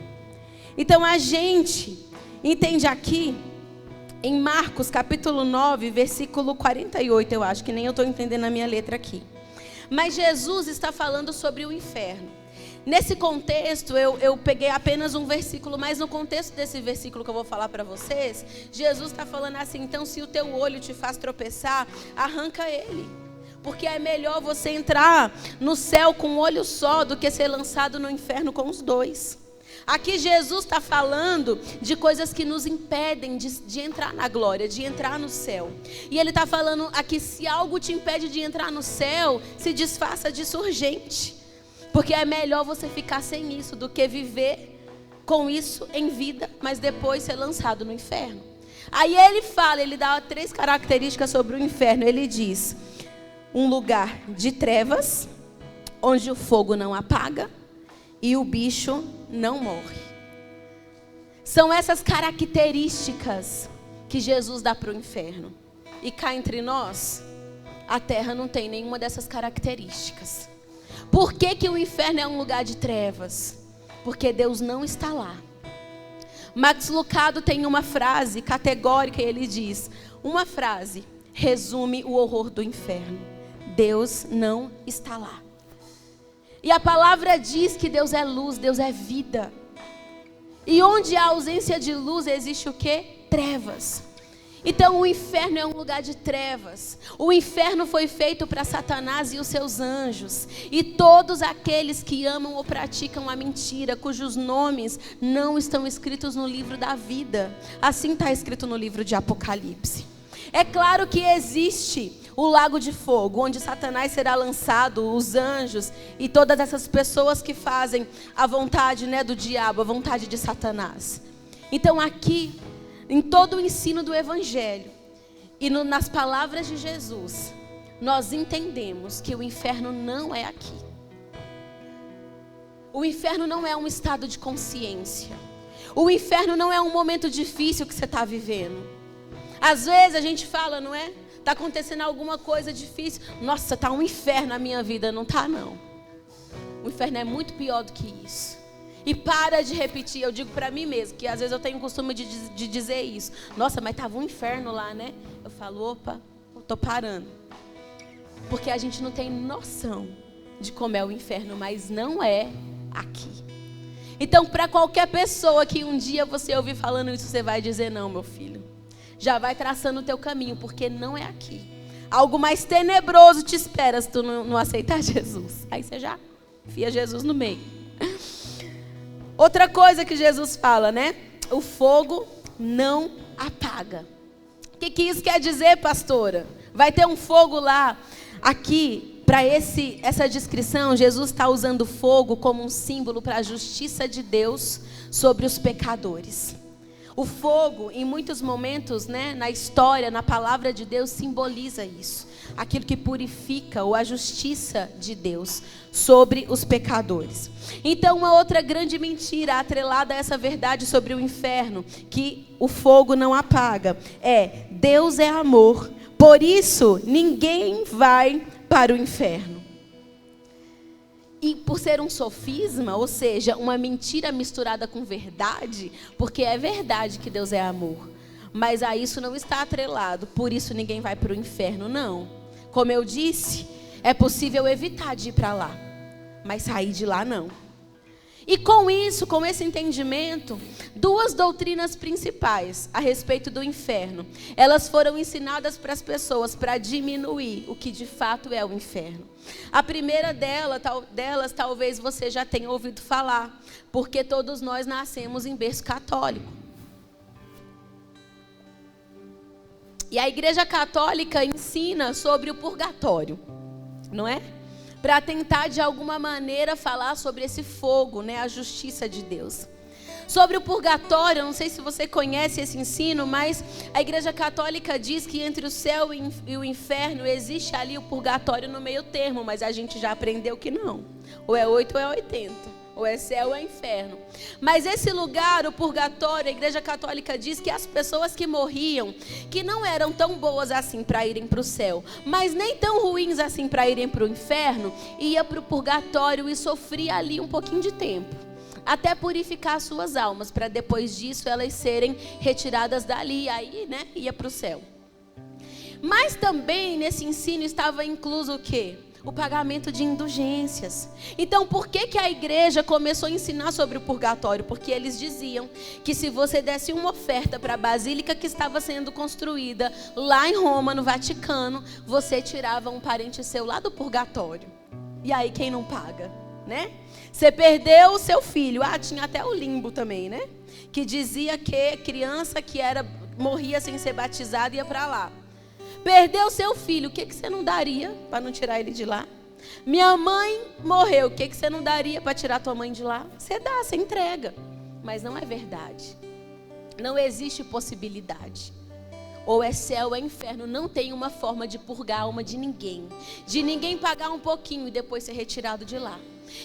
Então a gente entende aqui, em Marcos capítulo 9, versículo 48, eu acho que nem eu estou entendendo a minha letra aqui. Mas Jesus está falando sobre o inferno. Nesse contexto, eu peguei apenas um versículo, mas no contexto desse versículo que eu vou falar para vocês, Jesus está falando assim, então se o teu olho te faz tropeçar, arranca ele. Porque é melhor você entrar no céu com um olho só do que ser lançado no inferno com os dois. Aqui Jesus está falando de coisas que nos impedem de entrar na glória, de entrar no céu. E Ele está falando aqui, se algo te impede de entrar no céu, se desfaça disso urgente. Porque é melhor você ficar sem isso do que viver com isso em vida, mas depois ser lançado no inferno. Aí Ele fala, Ele dá 3 características sobre o inferno. Ele diz, um lugar de trevas, onde o fogo não apaga e o bicho não morre. São essas características que Jesus dá para o inferno. E cá entre nós, a terra não tem nenhuma dessas características. Por que que o inferno é um lugar de trevas? Porque Deus não está lá. Max Lucado tem uma frase categórica, ele diz, uma frase resume o horror do inferno: Deus não está lá. E a palavra diz que Deus é luz, Deus é vida. E onde há ausência de luz, existe o quê? Trevas. Então o inferno é um lugar de trevas. O inferno foi feito para Satanás e os seus anjos. E todos aqueles que amam ou praticam a mentira, cujos nomes não estão escritos no livro da vida. Assim está escrito no livro de Apocalipse. É claro que existe o lago de fogo, onde Satanás será lançado, os anjos e todas essas pessoas que fazem a vontade, do diabo, a vontade de Satanás. Então aqui, em todo o ensino do Evangelho, E nas palavras de Jesus, nós entendemos que o inferno não é aqui. O inferno não é um estado de consciência. O inferno não é um momento difícil que você está vivendo. Às vezes a gente fala, não é? Está acontecendo alguma coisa difícil. Nossa, está um inferno na minha vida. Não está, não. O inferno é muito pior do que isso. E para de repetir, eu digo para mim mesmo, que às vezes eu tenho o costume de dizer isso. Nossa, mas estava um inferno lá, né? Eu falo, opa, eu estou parando. Porque a gente não tem noção de como é o inferno, mas não é aqui. Então, para qualquer pessoa que um dia você ouvir falando isso, você vai dizer, não, meu filho. Já vai traçando o teu caminho, porque não é aqui. Algo mais tenebroso te espera se tu não aceitar Jesus. Aí você já enfia Jesus no meio. Outra coisa que Jesus fala, né? O fogo não apaga. O que isso quer dizer, pastora? Vai ter um fogo lá. Aqui, para essa descrição, Jesus está usando fogo como um símbolo para a justiça de Deus sobre os pecadores. O fogo, em muitos momentos, né, na história, na palavra de Deus, simboliza isso. Aquilo que purifica, ou a justiça de Deus sobre os pecadores. Então, uma outra grande mentira atrelada a essa verdade sobre o inferno, que o fogo não apaga, é: Deus é amor, por isso ninguém vai para o inferno. E por ser um sofisma, ou seja, uma mentira misturada com verdade, porque é verdade que Deus é amor, mas a isso não está atrelado, por isso ninguém vai para o inferno, não. Como eu disse, é possível evitar de ir para lá, mas sair de lá não. E com isso, com esse entendimento, duas doutrinas principais a respeito do inferno, elas foram ensinadas para as pessoas para diminuir o que de fato é o inferno. A primeira delas talvez você já tenha ouvido falar, porque todos nós nascemos em berço católico. E a Igreja Católica ensina sobre o purgatório, não é? Para tentar de alguma maneira falar sobre esse fogo, né, a justiça de Deus. Sobre o purgatório, não sei se você conhece esse ensino, mas a Igreja Católica diz que entre o céu e o inferno existe ali o purgatório no meio termo, mas a gente já aprendeu que não. Ou é 8 ou é 80. Ou é céu ou é inferno. Mas esse lugar, o purgatório, a Igreja Católica diz que as pessoas que morriam, que não eram tão boas assim para irem para o céu, mas nem tão ruins assim para irem para o inferno, ia para o purgatório e sofria ali um pouquinho de tempo, até purificar suas almas, para depois disso elas serem retiradas dali, aí, né, ia para o céu. Mas também nesse ensino estava incluso o quê? O pagamento de indulgências. Então, por que a igreja começou a ensinar sobre o purgatório? Porque eles diziam que se você desse uma oferta para a basílica que estava sendo construída lá em Roma, no Vaticano, você tirava um parente seu lá do purgatório. E aí quem não paga, né? Você perdeu o seu filho. Tinha até o limbo também, né? Que dizia que criança que morria sem ser batizada ia para lá. Perdeu seu filho, o que você não daria para não tirar ele de lá? Minha mãe morreu, o que você não daria para tirar tua mãe de lá? Você dá, você entrega. Mas não é verdade. Não existe possibilidade. Ou é céu ou é inferno. Não tem uma forma de purgar a alma de ninguém. De ninguém pagar um pouquinho e depois ser retirado de lá.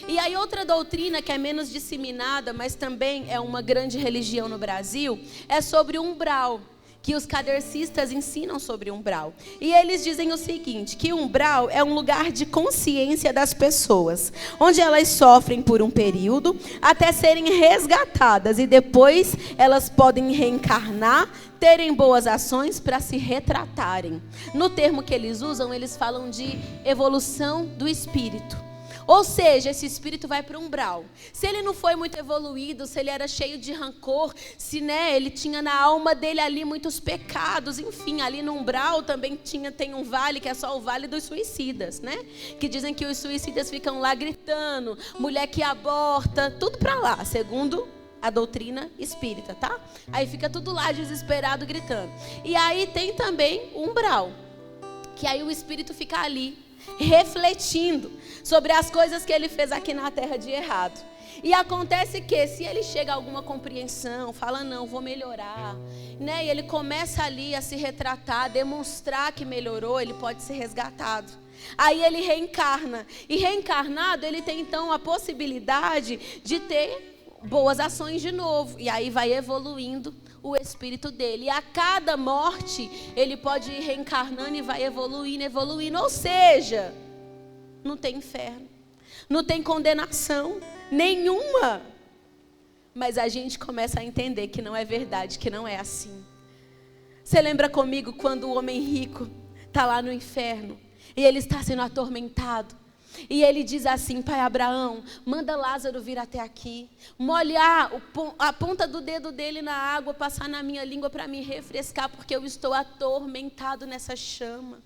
E aí outra doutrina que é menos disseminada, mas também é uma grande religião no Brasil, é sobre o umbral. Que os kardecistas ensinam sobre umbral. E eles dizem o seguinte, que umbral é um lugar de consciência das pessoas, onde elas sofrem por um período, até serem resgatadas, e depois elas podem reencarnar, terem boas ações para se retratarem. No termo que eles usam, eles falam de evolução do espírito. Ou seja, esse espírito vai para o umbral. Se ele não foi muito evoluído, se ele era cheio de rancor, se, né, ele tinha na alma dele ali muitos pecados, enfim, ali no umbral também tem um vale que é só o vale dos suicidas, né? Que dizem que os suicidas ficam lá gritando, mulher que aborta, tudo para lá, segundo a doutrina espírita, tá? Aí fica tudo lá desesperado gritando. E aí tem também o umbral, que aí o espírito fica ali refletindo sobre as coisas que ele fez aqui na terra de errado. E acontece que se ele chega a alguma compreensão, fala não, vou melhorar, né? E ele começa ali a se retratar, demonstrar que melhorou, ele pode ser resgatado. Aí ele reencarna. E reencarnado, ele tem então a possibilidade de ter boas ações de novo. E aí vai evoluindo o espírito dele. E a cada morte, ele pode ir reencarnando e vai evoluindo, evoluindo. Ou seja, não tem inferno, não tem condenação nenhuma. Mas a gente começa a entender que não é verdade, que não é assim. Você lembra comigo quando o homem rico está lá no inferno e ele está sendo atormentado? E ele diz assim: pai Abraão, manda Lázaro vir até aqui, molhar a ponta do dedo dele na água, passar na minha língua para me refrescar, porque eu estou atormentado nessa chama.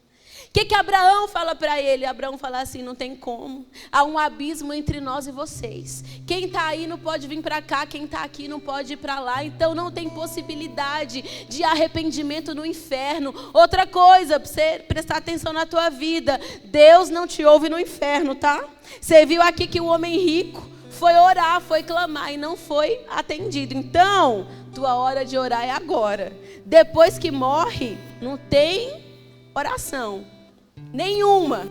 O que Abraão fala para ele? Abraão fala assim: não tem como, há um abismo entre nós e vocês. Quem está aí não pode vir para cá, quem está aqui não pode ir para lá. Então não tem possibilidade de arrependimento no inferno. Outra coisa, para você prestar atenção na tua vida: Deus não te ouve no inferno, tá? Você viu aqui que o homem rico foi orar, foi clamar e não foi atendido. Então, tua hora de orar é agora. Depois que morre, não tem oração nenhuma.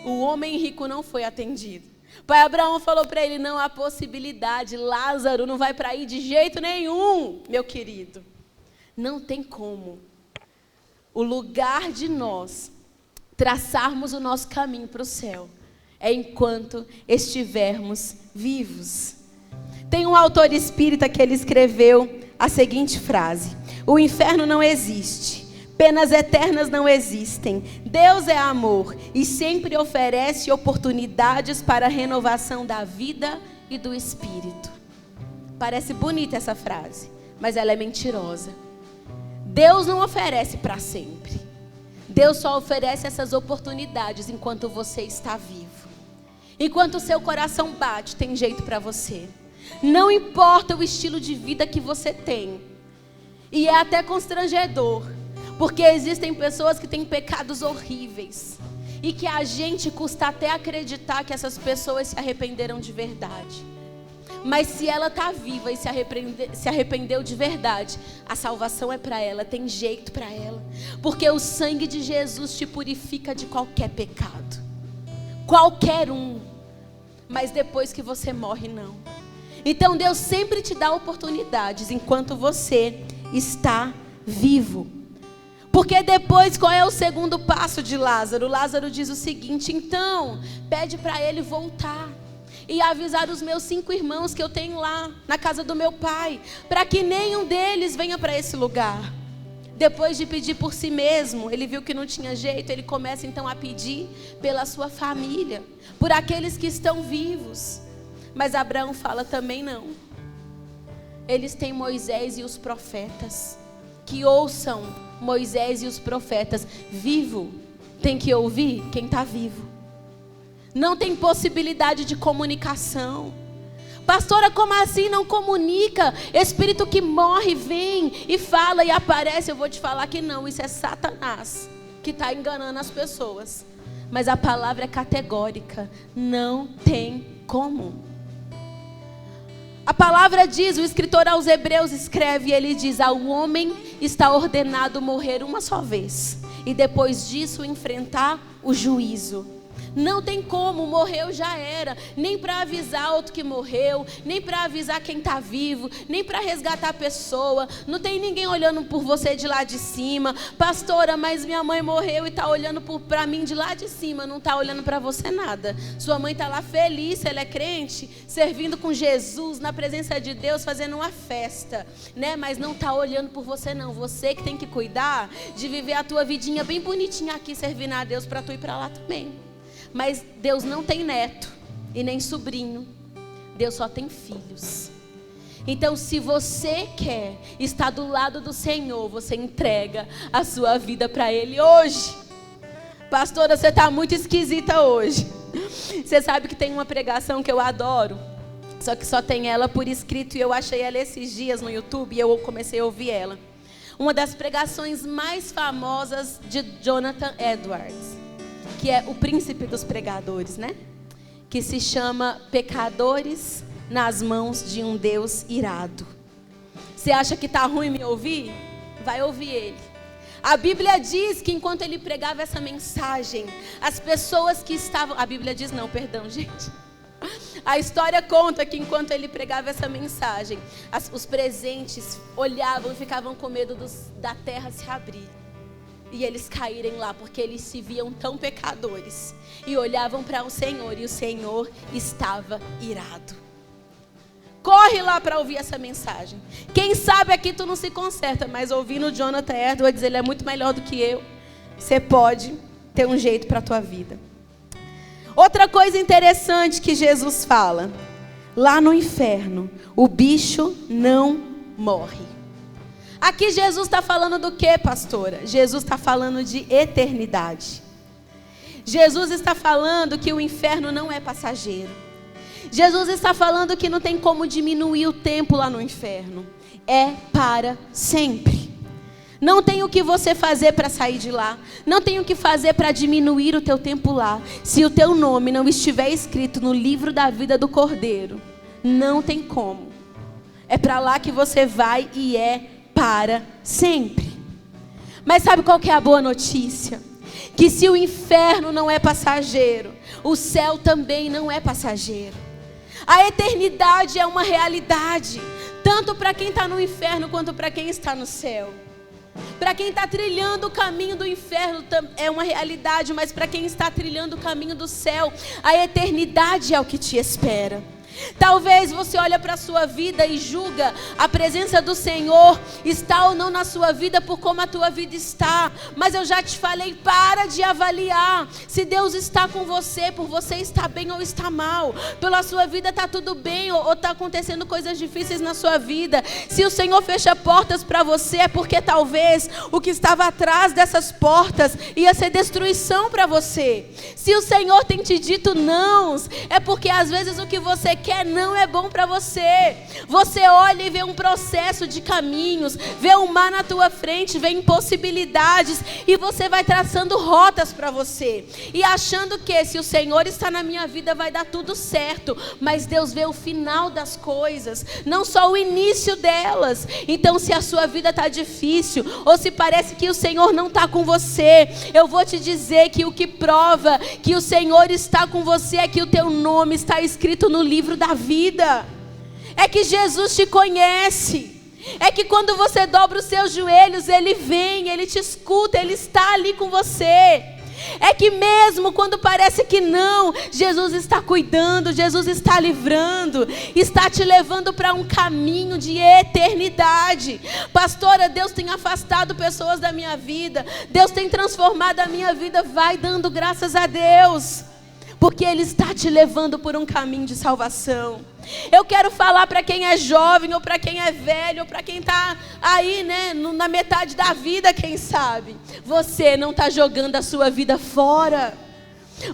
O homem rico não foi atendido. Pai Abraão falou para ele: não há possibilidade, Lázaro não vai para aí de jeito nenhum, meu querido. Não tem como. O lugar de nós traçarmos o nosso caminho para o céu é enquanto estivermos vivos. Tem um autor espírita que ele escreveu a seguinte frase: o inferno não existe, penas eternas não existem. Deus é amor e sempre oferece oportunidades para a renovação da vida e do espírito. Parece bonita essa frase, mas ela é mentirosa. Deus não oferece para sempre. Deus só oferece essas oportunidades enquanto você está vivo. Enquanto o seu coração bate, tem jeito para você. Não importa o estilo de vida que você tem. E é até constrangedor, porque existem pessoas que têm pecados horríveis e que a gente custa até acreditar que essas pessoas se arrependeram de verdade. Mas se ela está viva e se arrependeu de verdade, a salvação é para ela, tem jeito para ela. Porque o sangue de Jesus te purifica de qualquer pecado. Qualquer um. Mas depois que você morre, não. Então Deus sempre te dá oportunidades enquanto você está vivo. Porque depois, qual é o segundo passo de Lázaro? Lázaro diz o seguinte: então, pede para ele voltar e avisar os meus 5 irmãos que eu tenho lá na casa do meu pai, para que nenhum deles venha para esse lugar. Depois de pedir por si mesmo, ele viu que não tinha jeito, ele começa então a pedir pela sua família, por aqueles que estão vivos. Mas Abraão fala também não. Eles têm Moisés e os profetas, que ouçam Moisés e os profetas. Vivo tem que ouvir quem está vivo. Não tem possibilidade de comunicação. Pastora, como assim não comunica? Espírito que morre vem e fala e aparece. Eu vou te falar que não, isso é Satanás que está enganando as pessoas. Mas a palavra é categórica: não tem como. A palavra diz, o escritor aos Hebreus escreve, ele diz: ao homem está ordenado morrer uma só vez, e depois disso enfrentar o juízo. Não tem como, morreu já era. Nem para avisar outro que morreu, nem para avisar quem está vivo, nem para resgatar a pessoa. Não tem ninguém olhando por você de lá de cima. Pastora, mas minha mãe morreu e está olhando para mim de lá de cima. Não está olhando para você nada. Sua mãe está lá feliz, ela é crente, servindo com Jesus, na presença de Deus, fazendo uma festa, né? Mas não está olhando por você não. Você que tem que cuidar de viver a tua vidinha bem bonitinha aqui, servindo a Deus, para tu ir para lá também. Mas Deus não tem neto e nem sobrinho. Deus só tem filhos. Então, se você quer estar do lado do Senhor, você entrega a sua vida para Ele hoje. Pastora, você está muito esquisita hoje. Você sabe que tem uma pregação que eu adoro, só que só tem ela por escrito, e eu achei ela esses dias no YouTube e eu comecei a ouvir ela. Uma das pregações mais famosas de Jonathan Edwards, que é o príncipe dos pregadores, né? Que se chama Pecadores nas mãos de um Deus irado. Você acha que está ruim me ouvir? Vai ouvir ele. A Bíblia diz que enquanto ele pregava essa mensagem, as pessoas que estavam... A Bíblia diz não, perdão, gente. A história conta que enquanto ele pregava essa mensagem, os presentes olhavam e ficavam com medo da terra se abrir. E eles caírem lá, porque eles se viam tão pecadores. E olhavam para o Senhor, e o Senhor estava irado. Corre lá para ouvir essa mensagem. Quem sabe aqui tu não se conserta, mas ouvindo o Jonathan Edwards, ele é muito melhor do que eu. Você pode ter um jeito para a tua vida. Outra coisa interessante que Jesus fala. Lá no inferno, o bicho não morre. Aqui Jesus está falando do que, pastora? Jesus está falando de eternidade. Jesus está falando que o inferno não é passageiro. Jesus está falando que não tem como diminuir o tempo lá no inferno. É para sempre. Não tem o que você fazer para sair de lá. Não tem o que fazer para diminuir o teu tempo lá. Se o teu nome não estiver escrito no livro da vida do Cordeiro, não tem como. É para lá que você vai e é para sempre. Mas sabe qual que é a boa notícia? Que se o inferno não é passageiro, o céu também não é passageiro. A eternidade é uma realidade, tanto para quem está no inferno quanto para quem está no céu. Para quem está trilhando o caminho do inferno é uma realidade, mas para quem está trilhando o caminho do céu, a eternidade é o que te espera. Talvez você olhe para a sua vida e julga a presença do Senhor está ou não na sua vida por como a tua vida está. Mas eu já te falei, para de avaliar se Deus está com você, por você estar bem ou está mal. Pela sua vida está tudo bem ou está acontecendo coisas difíceis na sua vida. Se o Senhor fecha portas para você é porque talvez o que estava atrás dessas portas ia ser destruição para você. Se o Senhor tem te dito não, é porque às vezes o que você quer não é bom para você. Você olha e vê um processo de caminhos, vê um mar na tua frente, vê impossibilidades, e você vai traçando rotas para você, e achando que se o Senhor está na minha vida vai dar tudo certo. Mas Deus vê o final das coisas, não só o início delas. Então se a sua vida está difícil, ou se parece que o Senhor não está com você, eu vou te dizer que o que prova que o Senhor está com você é que o teu nome está escrito no livro da vida. É que Jesus te conhece. É que quando você dobra os seus joelhos, Ele vem, Ele te escuta, Ele está ali com você. É que mesmo quando parece que não, Jesus está cuidando, Jesus está livrando, está te levando para um caminho de eternidade. Pastora, Deus tem afastado pessoas da minha vida, Deus tem transformado a minha vida. Vai dando graças a Deus, porque Ele está te levando por um caminho de salvação. Eu quero falar para quem é jovem, ou para quem é velho, ou para quem está aí, né, na metade da vida, quem sabe. Você não está jogando a sua vida fora.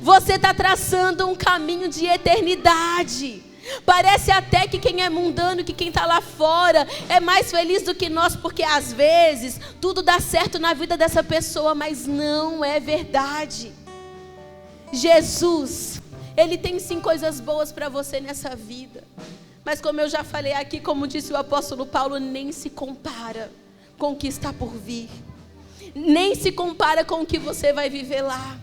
Você está traçando um caminho de eternidade. Parece até que quem é mundano, que quem está lá fora é mais feliz do que nós, porque às vezes tudo dá certo na vida dessa pessoa, mas não é verdade. Jesus, Ele tem sim coisas boas para você nessa vida, mas como eu já falei aqui, como disse o apóstolo Paulo, nem se compara com o que está por vir, nem se compara com o que você vai viver lá.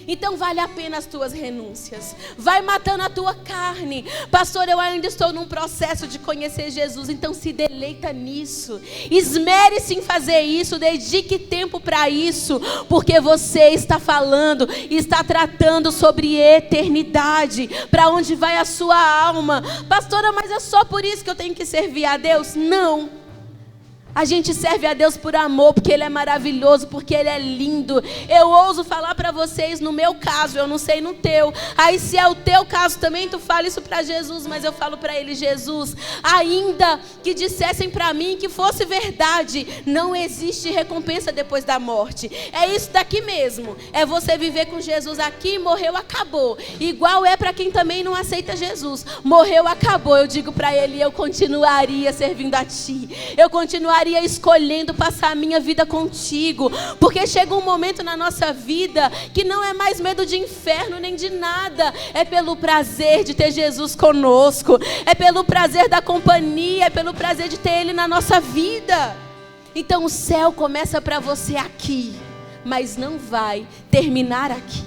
Então vale a pena as tuas renúncias. Vai matando a tua carne. Pastor, eu ainda estou num processo de conhecer Jesus. Então se deleita nisso. Esmere-se em fazer isso. Dedique tempo para isso. Porque você está falando, está tratando sobre eternidade. Para onde vai a sua alma? Pastora, mas é só por isso que eu tenho que servir a Deus? Não. A gente serve a Deus por amor, porque Ele é maravilhoso, porque Ele é lindo. Eu ouso falar para vocês, no meu caso, eu não sei no teu. Aí se é o teu caso também, tu fala isso para Jesus, mas eu falo para Ele, Jesus, ainda que dissessem para mim que fosse verdade, não existe recompensa depois da morte. É isso daqui mesmo, é você viver com Jesus aqui, morreu, acabou. Igual é para quem também não aceita Jesus. Morreu, acabou. Eu digo para Ele, eu continuaria servindo a Ti. Eu continuaria estaria escolhendo passar a minha vida contigo. Porque chega um momento na nossa vida que não é mais medo de inferno nem de nada. É pelo prazer de ter Jesus conosco. É pelo prazer da companhia. É pelo prazer de ter Ele na nossa vida. Então o céu começa para você aqui, mas não vai terminar aqui.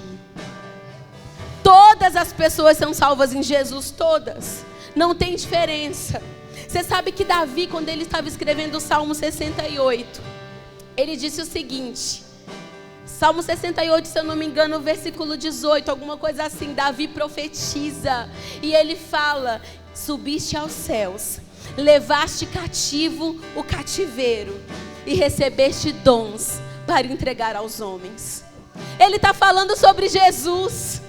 Todas as pessoas são salvas em Jesus, todas. Não tem diferença. Você sabe que Davi, quando ele estava escrevendo o Salmo 68, ele disse o seguinte, Salmo 68, se eu não me engano, versículo 18, alguma coisa assim, Davi profetiza, e ele fala: subiste aos céus, levaste cativo o cativeiro, e recebeste dons para entregar aos homens. Ele está falando sobre Jesus.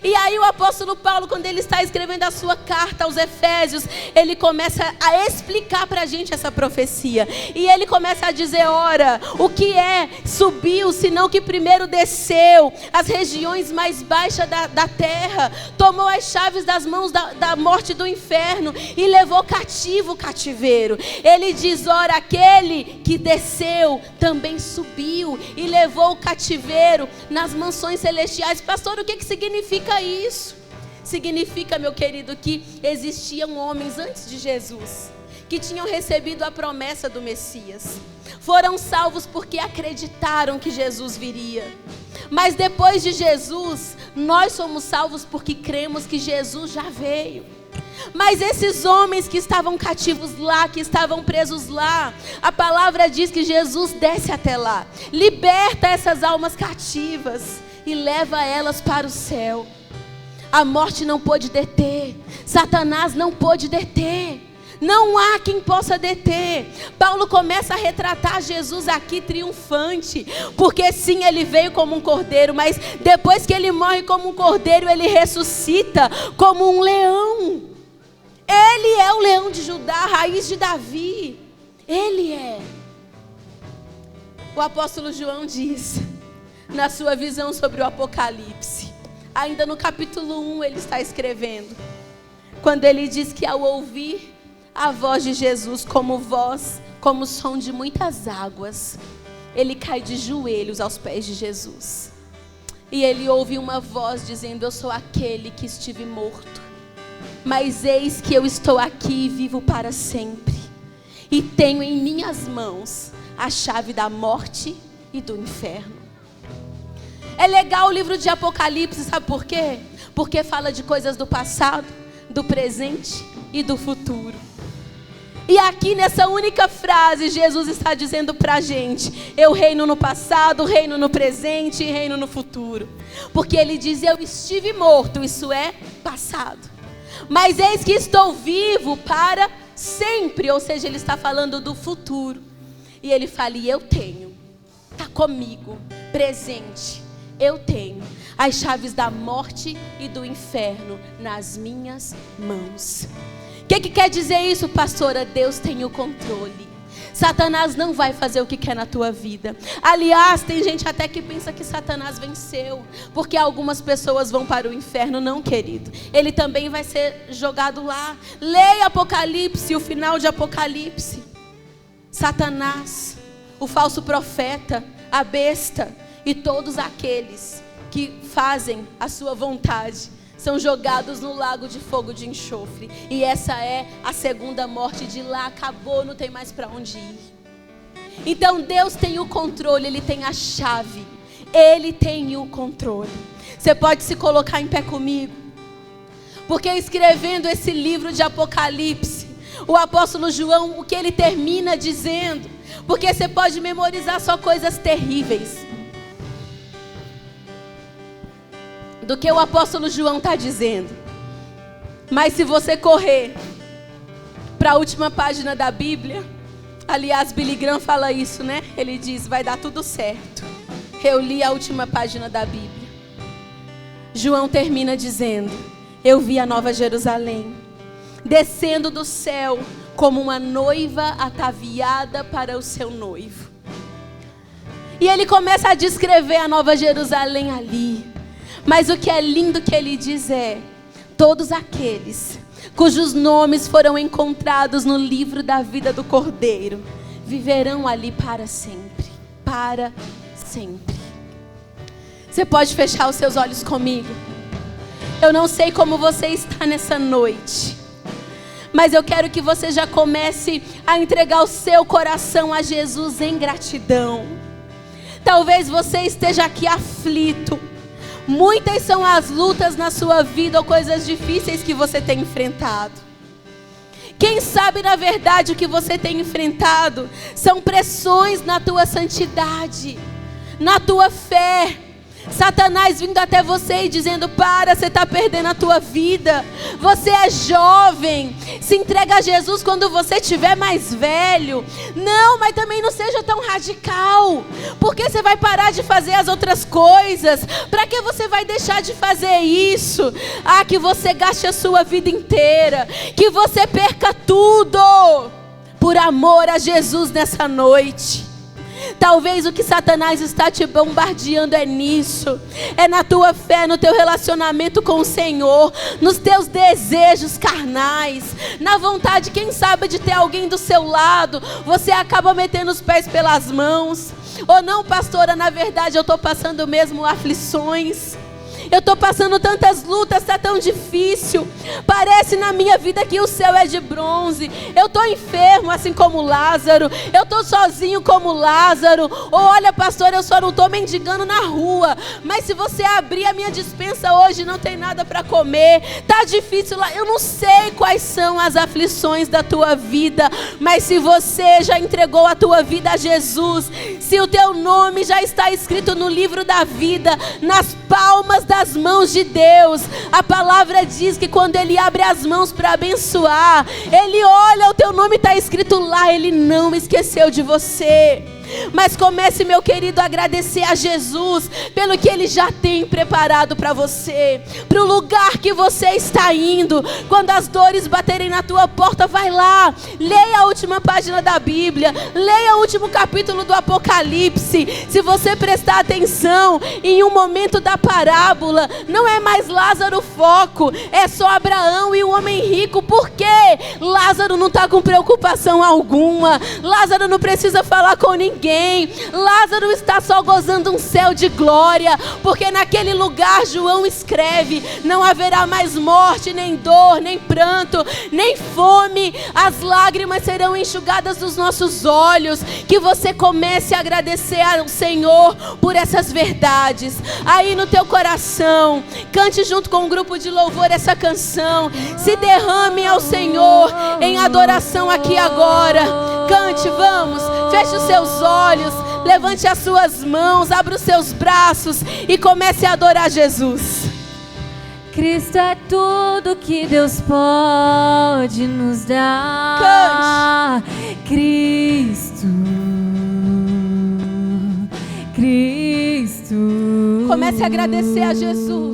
E aí o apóstolo Paulo, quando ele está escrevendo a sua carta aos Efésios, ele começa a explicar para a gente essa profecia. E ele começa a dizer: ora, o que é subiu, senão que primeiro desceu as regiões mais baixas da terra, tomou as chaves das mãos da morte e do inferno e levou cativo o cativeiro. Ele diz: ora, aquele que desceu também subiu e levou o cativeiro nas mansões celestiais. Pastor, o que significa isso? Significa, meu querido, que existiam homens antes de Jesus que tinham recebido a promessa do Messias. Foram salvos porque acreditaram que Jesus viria. Mas depois de Jesus, nós somos salvos porque cremos que Jesus já veio. Mas esses homens que estavam cativos lá, que estavam presos lá, a palavra diz que Jesus desce até lá, liberta essas almas cativas e leva elas para o céu. A morte não pôde deter, Satanás não pôde deter, não há quem possa deter. Paulo começa a retratar Jesus aqui triunfante, porque sim, ele veio como um cordeiro, mas depois que ele morre como um cordeiro, ele ressuscita como um leão. Ele é o leão de Judá, a raiz de Davi. Ele é. O apóstolo João diz, na sua visão sobre o Apocalipse, ainda no capítulo 1 ele está escrevendo, quando ele diz que ao ouvir a voz de Jesus como voz, como som de muitas águas, ele cai de joelhos aos pés de Jesus. E ele ouve uma voz dizendo: eu sou aquele que estive morto, mas eis que eu estou aqui e vivo para sempre. E tenho em minhas mãos a chave da morte e do inferno. É legal o livro de Apocalipse, sabe por quê? Porque fala de coisas do passado, do presente e do futuro. E aqui nessa única frase, Jesus está dizendo para a gente: eu reino no passado, reino no presente e reino no futuro. Porque ele diz: eu estive morto, isso é passado, mas eis que estou vivo para sempre. Ou seja, ele está falando do futuro. E ele fala: e eu tenho, está comigo, presente, eu tenho as chaves da morte e do inferno nas minhas mãos. O que quer dizer isso, pastora? Deus tem o controle. Satanás não vai fazer o que quer na tua vida. Aliás, tem gente até que pensa que Satanás venceu, porque algumas pessoas vão para o inferno. Não, querido, ele também vai ser jogado lá. Leia Apocalipse, o final de Apocalipse. Satanás, o falso profeta, a besta e todos aqueles que fazem a sua vontade são jogados no lago de fogo de enxofre. E essa é a segunda morte. De lá acabou, não tem mais para onde ir. Então Deus tem o controle, Ele tem a chave, Ele tem o controle. Você pode se colocar em pé comigo? Porque escrevendo esse livro de Apocalipse, o apóstolo João, o que ele termina dizendo, porque você pode memorizar só coisas terríveis, do que o apóstolo João está dizendo. Mas se você correr para a última página da Bíblia, aliás, Billy Graham fala isso, né? Ele diz: vai dar tudo certo. Eu li a última página da Bíblia. João termina dizendo: eu vi a Nova Jerusalém descendo do céu como uma noiva ataviada para o seu noivo. E ele começa a descrever a Nova Jerusalém ali. Mas o que é lindo que ele diz é: todos aqueles cujos nomes foram encontrados no livro da vida do Cordeiro viverão ali para sempre. Para sempre. Você pode fechar os seus olhos comigo? Eu não sei como você está nessa noite, mas eu quero que você já comece a entregar o seu coração a Jesus em gratidão. Talvez você esteja aqui aflito. Muitas são as lutas na sua vida ou coisas difíceis que você tem enfrentado. Quem sabe, na verdade, o que você tem enfrentado são pressões na tua santidade, na tua fé. Satanás vindo até você e dizendo: para, você está perdendo a tua vida. Você é jovem, se entrega a Jesus quando você estiver mais velho. Não, mas também não seja tão radical. Porque você vai parar de fazer as outras coisas? Para que você vai deixar de fazer isso? Ah, que você gaste a sua vida inteira, que você perca tudo por amor a Jesus nessa noite. Talvez o que Satanás está te bombardeando é nisso. É na tua fé, no teu relacionamento com o Senhor, nos teus desejos carnais, na vontade, quem sabe, de ter alguém do seu lado. Você acaba metendo os pés pelas mãos. Ou não, pastora, na verdade eu estou passando mesmo aflições. Eu estou passando tantas lutas, está tão difícil. Parece na minha vida que o céu é de bronze. Eu estou enfermo, assim como Lázaro. Eu estou sozinho como Lázaro. Ou olha, pastor, eu só não estou mendigando na rua. Mas se você abrir a minha despensa hoje, não tem nada para comer. Está difícil lá. Eu não sei quais são as aflições da tua vida. Mas se você já entregou a tua vida a Jesus, se o teu nome já está escrito no livro da vida, nas palmas das mãos de Deus, a palavra diz que quando Ele abre as mãos para abençoar, Ele olha, o teu nome está escrito lá, Ele não esqueceu de você. Mas comece, meu querido, a agradecer a Jesus pelo que Ele já tem preparado para você, para o lugar que você está indo. Quando as dores baterem na tua porta, vai lá, leia a última página da Bíblia, leia o último capítulo do Apocalipse. Se você prestar atenção, em um momento da parábola, não é mais Lázaro o foco, é só Abraão e o homem rico. Por quê? Lázaro não está com preocupação alguma, Lázaro não precisa falar com ninguém. Lázaro está só gozando um céu de glória, porque naquele lugar, João escreve, não haverá mais morte, nem dor, nem pranto, nem fome. As lágrimas serão enxugadas dos nossos olhos. Que você comece a agradecer ao Senhor por essas verdades. Aí no teu coração, cante junto com um grupo de louvor essa canção. Se derrame ao Senhor em adoração aqui agora. Cante, vamos, feche os seus olhos, levante as suas mãos, abra os seus braços e comece a adorar Jesus. Cristo é tudo que Deus pode nos dar. Cante. Cristo. Comece a agradecer a Jesus.